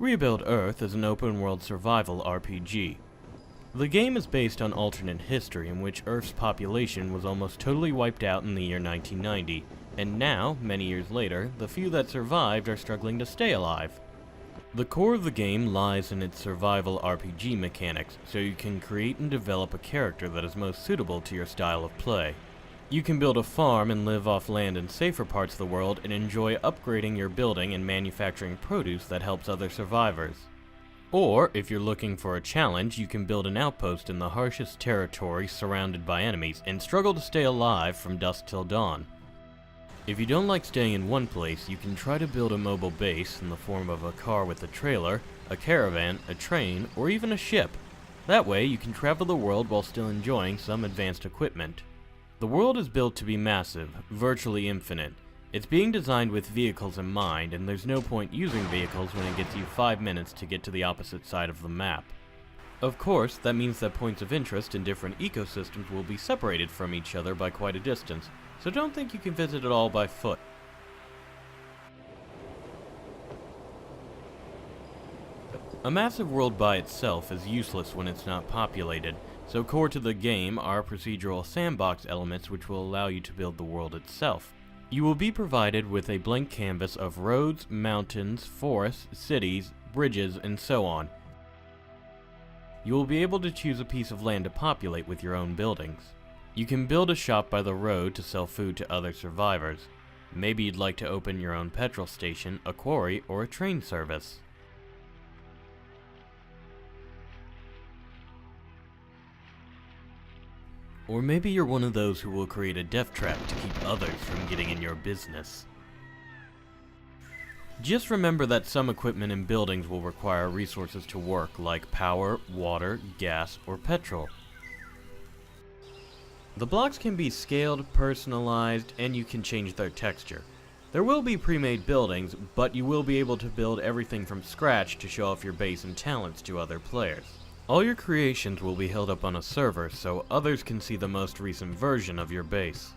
Rebuild Earth is an open-world survival RPG. The game is based on alternate history in which Earth's population was almost totally wiped out in the year 1990, and now, many years later, the few that survived are struggling to stay alive. The core of the game lies in its survival RPG mechanics, so you can create and develop a character that is most suitable to your style of play. You can build a farm and live off land in safer parts of the world and enjoy upgrading your building and manufacturing produce that helps other survivors. Or, if you're looking for a challenge, you can build an outpost in the harshest territory surrounded by enemies and struggle to stay alive from dusk till dawn. If you don't like staying in one place, you can try to build a mobile base in the form of a car with a trailer, a caravan, a train, or even a ship. That way, you can travel the world while still enjoying some advanced equipment. The world is built to be massive, virtually infinite. It's being designed with vehicles in mind, and there's no point using vehicles when it gets you 5 minutes to get to the opposite side of the map. Of course, that means that points of interest in different ecosystems will be separated from each other by quite a distance, so don't think you can visit it all by foot. A massive world by itself is useless when it's not populated, so core to the game are procedural sandbox elements which will allow you to build the world itself. You will be provided with a blank canvas of roads, mountains, forests, cities, bridges, and so on. You will be able to choose a piece of land to populate with your own buildings. You can build a shop by the road to sell food to other survivors. Maybe you'd like to open your own petrol station, a quarry, or a train service. Or maybe you're one of those who will create a death trap to keep others from getting in your business. Just remember that some equipment and buildings will require resources to work, like power, water, gas, or petrol. The blocks can be scaled, personalized, and you can change their texture. There will be pre-made buildings, but you will be able to build everything from scratch to show off your base and talents to other players. All your creations will be held up on a server so others can see the most recent version of your base.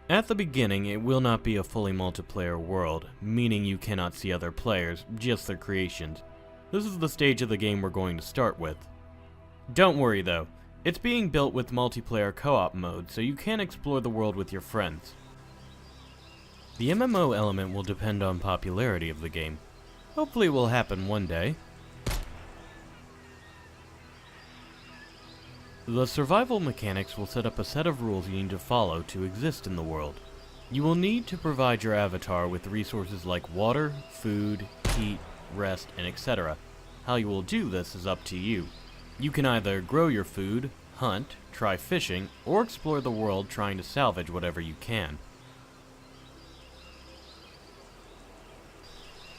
At the beginning, it will not be a fully multiplayer world, meaning you cannot see other players, just their creations. This is the stage of the game we're going to start with. Don't worry though. It's being built with multiplayer co-op mode, so you can explore the world with your friends. The MMO element will depend on popularity of the game. Hopefully it will happen one day. The survival mechanics will set up a set of rules you need to follow to exist in the world. You will need to provide your avatar with resources like water, food, heat, rest, and etc. How you will do this is up to you. You can either grow your food, hunt, try fishing, or explore the world trying to salvage whatever you can.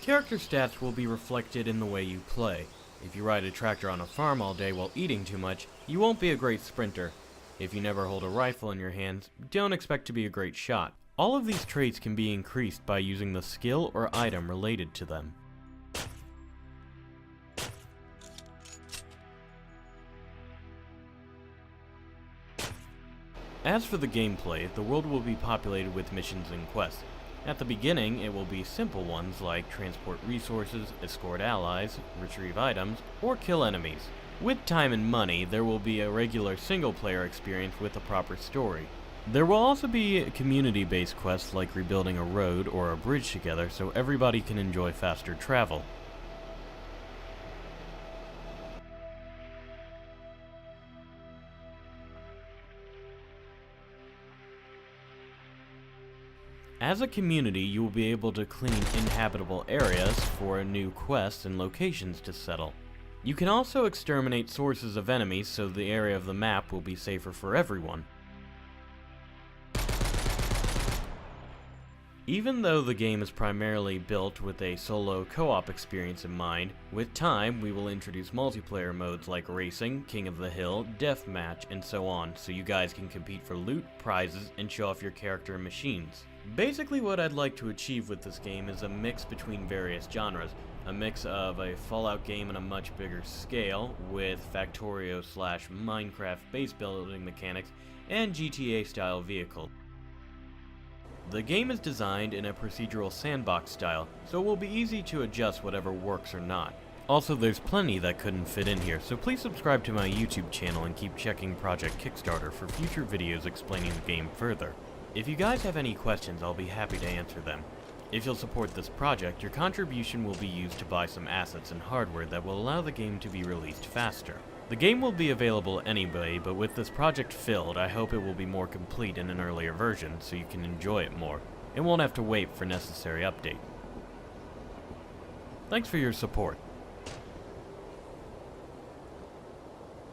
Character stats will be reflected in the way you play. If you ride a tractor on a farm all day while eating too much, you won't be a great sprinter. If you never hold a rifle in your hands, don't expect to be a great shot. All of these traits can be increased by using the skill or item related to them. As for the gameplay, the world will be populated with missions and quests. At the beginning, it will be simple ones like transport resources, escort allies, retrieve items, or kill enemies. With time and money, there will be a regular single-player experience with a proper story. There will also be community-based quests like rebuilding a road or a bridge together so everybody can enjoy faster travel. As a community, you will be able to clean inhabitable areas for new quests and locations to settle. You can also exterminate sources of enemies so the area of the map will be safer for everyone. Even though the game is primarily built with a solo co-op experience in mind, with time we will introduce multiplayer modes like Racing, King of the Hill, Deathmatch, and so on, so you guys can compete for loot, prizes, and show off your character and machines. Basically what I'd like to achieve with this game is a mix between various genres. a mix of a Fallout game on a much bigger scale with Factorio/Minecraft base building mechanics and GTA-style vehicles. The game is designed in a procedural sandbox style, so it will be easy to adjust whatever works or not. Also, there's plenty that couldn't fit in here, so please subscribe to my YouTube channel and keep checking Project Kickstarter for future videos explaining the game further. If you guys have any questions, I'll be happy to answer them. If you'll support this project, your contribution will be used to buy some assets and hardware that will allow the game to be released faster. The game will be available anyway, but with this project filled, I hope it will be more complete in an earlier version so you can enjoy it more, and won't have to wait for necessary updates. Thanks for your support.